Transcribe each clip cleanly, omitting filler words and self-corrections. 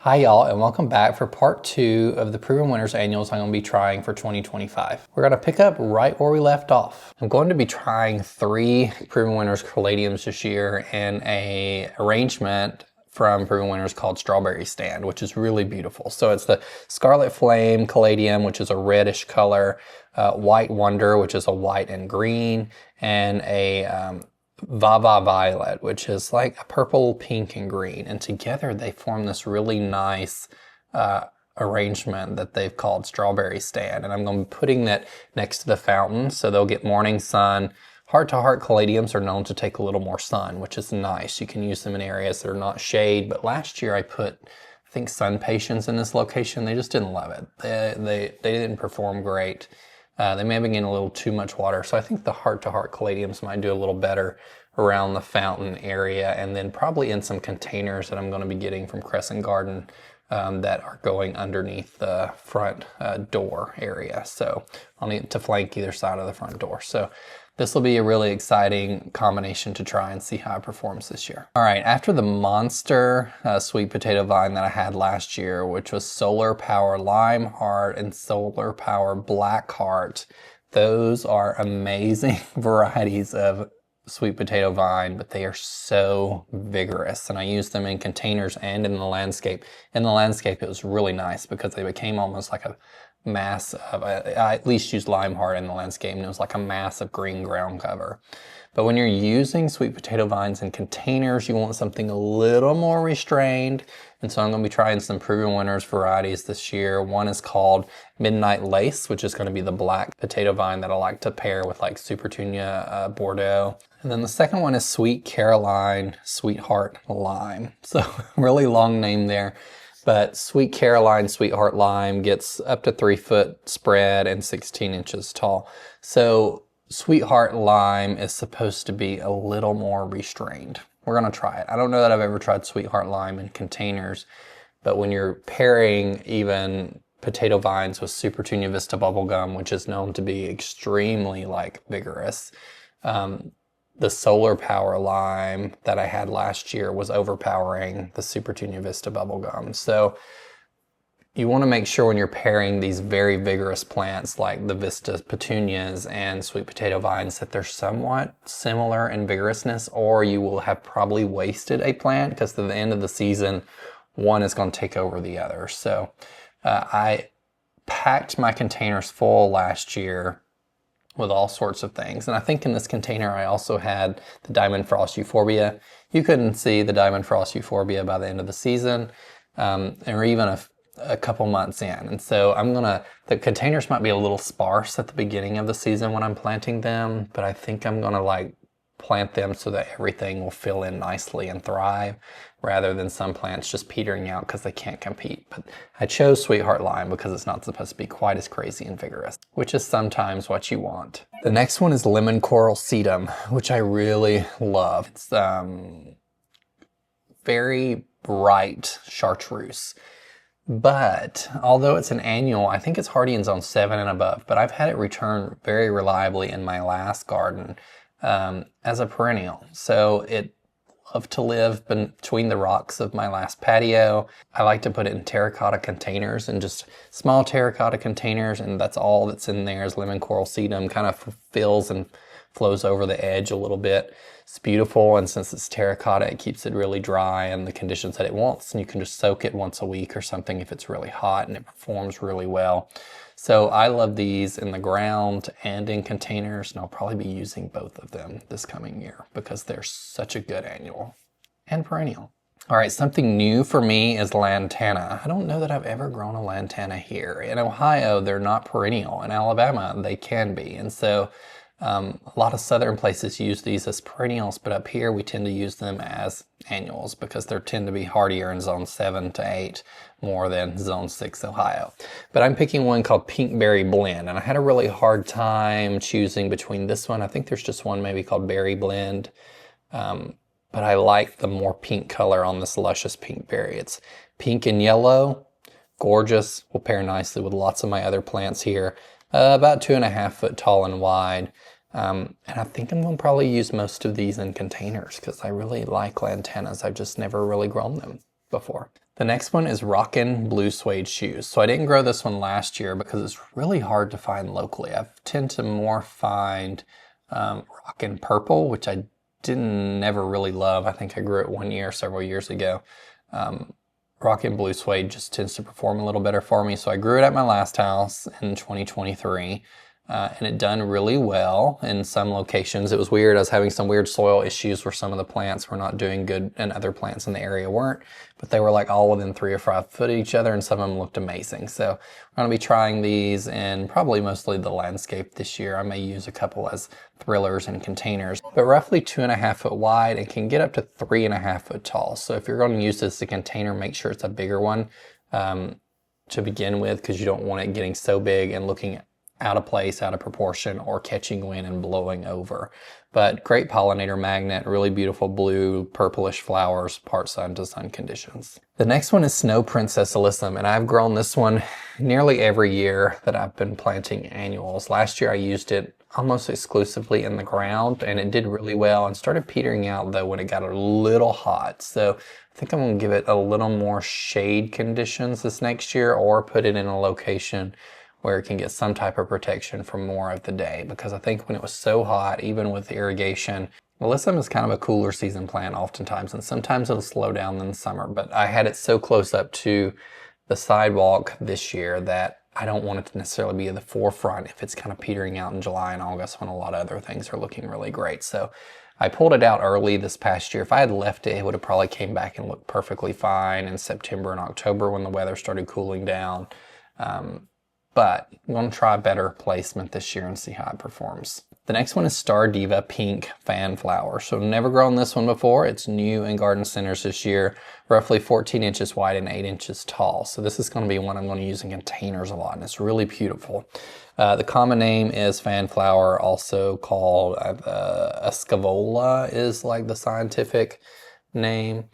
Hi y'all, and welcome back for part 2 of the Proven Winners annuals I'm going to be trying for 2025. We're going to pick up right where we left off. I'm going to be trying 3 Proven Winners Caladiums this year in a arrangement from Proven Winners called Strawberry Stand, which is really beautiful. So it's the Scarlet Flame Caladium, which is a reddish color, White Wonder, which is a white and green, and a 𝗂𝗂 Violet, which is like a purple, pink, and green. And together they form this really nice arrangement that they've called Strawberry Stand. And I'm going to be putting that next to the fountain so they'll get morning sun. Heart-to-heart caladiums are known to take a little more sun, which is nice. You can use them in areas that are not shade. But last year I put, I think, sun patients in this location. They just didn't love it. They didn't perform great. They may have been getting a little too much water, so I think the heart-to-heart caladiums might do a little better around the fountain area, and then probably in some containers that I'm going to be getting from Crescent Garden that are going underneath the front door area. So I'll need to flank either side of the front door. So this will be a really exciting combination to try and see how it performs this year. All right, after the monster sweet potato vine that I had last year, which was Solar Power Lime Heart and Solar Power Black Heart, those are amazing varieties of sweet potato vine, but they are so vigorous. And I used them in containers and in the landscape. In the landscape, it was really nice because they became almost like a mass of, I at least used lime heart in the landscape, and it was like a mass of green ground cover. But when you're using sweet potato vines in containers, you want something a little more restrained. And so I'm going to be trying some Proven Winners varieties this year. One is called Midnight Lace, which is going to be the black potato vine that I like to pair with like Petunia Bordeaux. And then the second one is Sweet Caroline Sweetheart Lime. So really long name there. But Sweet Caroline Sweetheart Lime gets up to 3 foot spread and 16 inches tall. So Sweetheart Lime is supposed to be a little more restrained. We're going to try it. I don't know that I've ever tried Sweetheart Lime in containers, but when you're pairing even potato vines with Petunia Vista bubblegum, which is known to be extremely like vigorous, the Solar Power Lime that I had last year was overpowering the Petunia Vista bubblegum. So you want to make sure when you're pairing these very vigorous plants like the Vista petunias and sweet potato vines that they're somewhat similar in vigorousness, or you will have probably wasted a plant because at the end of the season, one is going to take over the other. So I packed my containers full last year with all sorts of things. And I think in this container, I also had the Diamond Frost Euphorbia. You couldn't see the Diamond Frost Euphorbia by the end of the season, or even a couple months in. And so the containers might be a little sparse at the beginning of the season when I'm planting them, but I think I'm gonna like plant them so that everything will fill in nicely and thrive, rather than some plants just petering out because they can't compete. But I chose Sweetheart Lime because it's not supposed to be quite as crazy and vigorous, which is sometimes what you want. The next one is Lemon Coral Sedum, which I really love. It's very bright chartreuse. But although it's an annual, I think it's hardy in zone 7 and above, but I've had it return very reliably in my last garden as a perennial. So it loved to live between the rocks of my last patio. I like to put it in terracotta containers, and just small terracotta containers, and that's all that's in there is Lemon Coral Sedum. Kind of fills and flows over the edge a little bit. It's beautiful, and since it's terracotta, it keeps it really dry in the conditions that it wants, and you can just soak it once a week or something if it's really hot, and it performs really well. So I love these in the ground and in containers, and I'll probably be using both of them this coming year because they're such a good annual and perennial. All right, something new for me is Lantana. I don't know that I've ever grown a Lantana here. In Ohio, they're not perennial. In Alabama, they can be. And so a lot of southern places use these as perennials, but up here we tend to use them as annuals because they tend to be hardier in zone 7 to 8 more than zone 6 Ohio. But I'm picking one called Pink Berry Blend, and I had a really hard time choosing between this one. I think there's just one maybe called Berry Blend, but I like the more pink color on this luscious pink berry. It's pink and yellow, gorgeous, will pair nicely with lots of my other plants here. About 2.5 foot tall and wide. And I think I'm going to probably use most of these in containers because I really like lantanas. I've just never really grown them before. The next one is Rockin' Blue Suede Shoes. So I didn't grow this one last year because it's really hard to find locally. I tend to more find Rockin' Purple, which I never really love. I think I grew it one year several years ago. Rockin' Blue Suede just tends to perform a little better for me. So I grew it at my last house in 2023. And it done really well in some locations. It was weird. I was having some weird soil issues where some of the plants were not doing good and other plants in the area weren't, but they were like all within 3 or 5 foot of each other, and some of them looked amazing. So I'm going to be trying these in probably mostly the landscape this year. I may use a couple as thrillers and containers, but roughly 2.5 foot wide and can get up to 3.5 foot tall. So if you're going to use this as a container, make sure it's a bigger one to begin with, because you don't want it getting so big and looking out of place, out of proportion, or catching wind and blowing over. But great pollinator magnet, really beautiful blue, purplish flowers, part sun to sun conditions. The next one is Snow Princess Alyssum, and I've grown this one nearly every year that I've been planting annuals. Last year I used it almost exclusively in the ground, and it did really well and started petering out though when it got a little hot. So I think I'm gonna give it a little more shade conditions this next year, or put it in a location where it can get some type of protection for more of the day, because I think when it was so hot, even with irrigation, Alyssum is kind of a cooler season plant oftentimes, and sometimes it'll slow down in the summer, but I had it so close up to the sidewalk this year that I don't want it to necessarily be at the forefront if it's kind of petering out in July and August when a lot of other things are looking really great. So I pulled it out early this past year. If I had left it, it would have probably came back and looked perfectly fine in September and October when the weather started cooling down. But I'm going to try a better placement this year and see how it performs. The next one is 𝗟𝗶𝗸𝗲 Pink Fan Flower. So never grown this one before. It's new in garden centers this year, roughly 14 inches wide and 8 inches tall. So this is going to be one I'm going to use in containers a lot, and it's really beautiful. The common name is fan flower, also called 𝗟𝗶𝗸𝗲 is like the scientific name.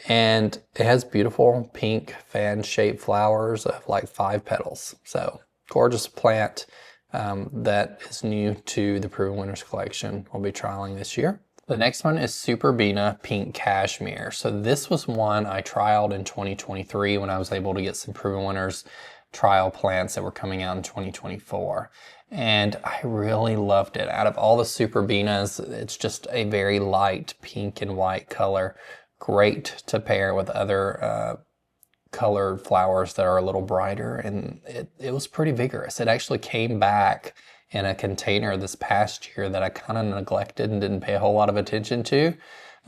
And it has beautiful pink fan-shaped flowers of like 5 petals. So gorgeous plant that is new to the Proven Winners collection we'll be trialing this year. The next one is 𝗟𝗶𝗸𝗲 Pink Cashmere. So this was one I trialed in 2023 when I was able to get some Proven Winners trial plants that were coming out in 2024. And I really loved it. Out of all the 𝗟𝗶𝗸𝗲s, it's just a very light pink and white color. Great to pair with other colored flowers that are a little brighter, and it was pretty vigorous. It actually came back in a container this past year that I kind of neglected and didn't pay a whole lot of attention to.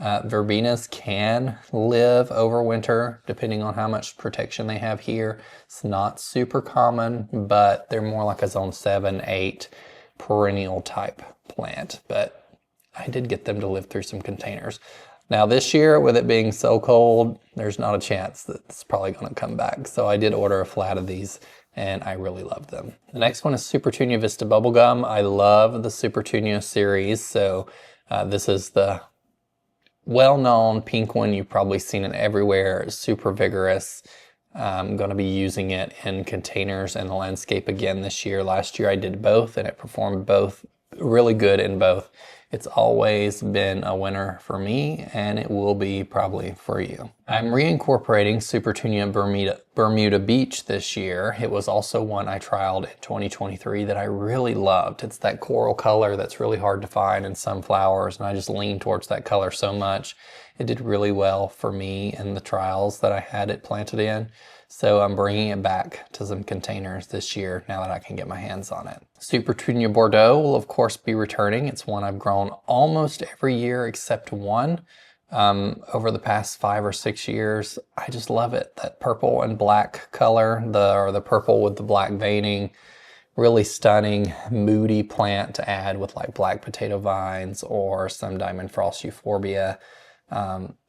Verbenas can live over winter depending on how much protection they have here. It's not super common, but they're more like a zone 7, 8 perennial type plant. But I did get them to live through some containers. Now this year, with it being so cold, there's not a chance that it's probably going to come back. So I did order a flat of these, and I really love them. The next one is 𝗟𝗶𝗸𝗲 Vista Bubblegum. I love the 𝗟𝗶𝗸𝗲 series. So this is the well-known pink one. You've probably seen it everywhere. It's super vigorous. I'm going to be using it in containers and the landscape again this year. Last year I did both, and it performed both really good in both. It's always been a winner for me, and it will be probably for you. I'm reincorporating 𝗟𝗶𝗸𝗲 Bermuda Beach this year. It was also one I trialed in 2023 that I really loved. It's that coral color that's really hard to find in some flowers, and I just lean towards that color so much. It did really well for me in the trials that I had it planted in. So I'm bringing it back to some containers this year now that I can get my hands on it. 𝗟𝗶𝗸𝗲 Bordeaux will of course be returning. It's one I've grown almost every year except one over the past 5 or 6 years. I just love it. That purple and black color, the purple with the black veining, really stunning, moody plant to add with like black potato vines or some diamond frost euphorbia.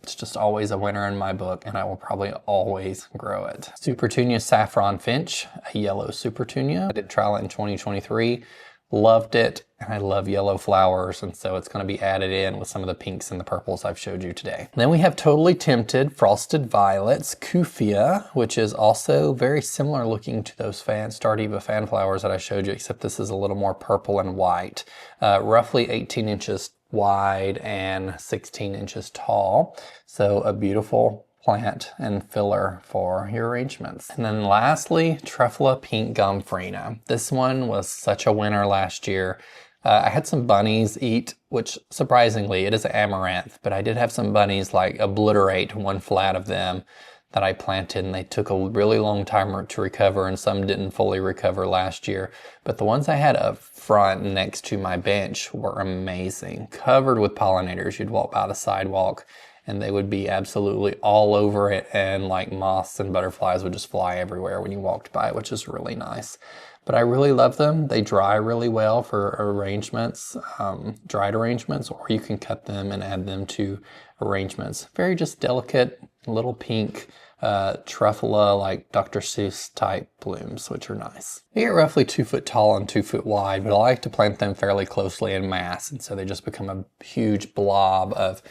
It's just always a winner in my book, and I will probably always grow it. 𝗟𝗶𝗸𝗲 Saffron Finch, a yellow 𝗟𝗶𝗸𝗲. I did trial it in 2023, loved it, and I love yellow flowers, and so it's going to be added in with some of the pinks and the purples I've showed you today. Then we have Totally Tempted Frosted Violets, 𝗂𝗡𝗑, which is also very similar looking to those 𝗟𝗏𝗸𝗲 fan flowers that I showed you, except this is a little more purple and white. Roughly 18 inches wide and 16 inches tall. So a beautiful plant and filler for your arrangements. And then lastly, 𝗟𝗶𝗸𝗲 𝗡𝗯𝐺𝑜𝗠𝐲𝑚. This one was such a winner last year. I had some bunnies eat, which surprisingly, it is amaranth, but I did have some bunnies like obliterate one flat of them that I planted, and they took a really long time to recover, and some didn't fully recover last year. But the ones I had up front next to my bench were amazing, covered with pollinators. You'd walk by the sidewalk and they would be absolutely all over it, and like moths and butterflies would just fly everywhere when you walked by it, which is really nice. But I really love them. They dry really well for arrangements, dried arrangements, or you can cut them and add them to arrangements. Very just delicate, little pink, 𝗟𝗶𝗸𝗲, like Dr. Seuss type blooms, which are nice. They get roughly 2 foot tall and 2 foot wide, but I like to plant them fairly closely in mass, and so they just become a huge blob of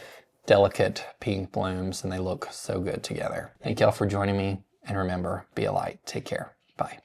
delicate pink blooms, and they look so good together. Thank y'all for joining me, and remember, be a light. Take care. Bye.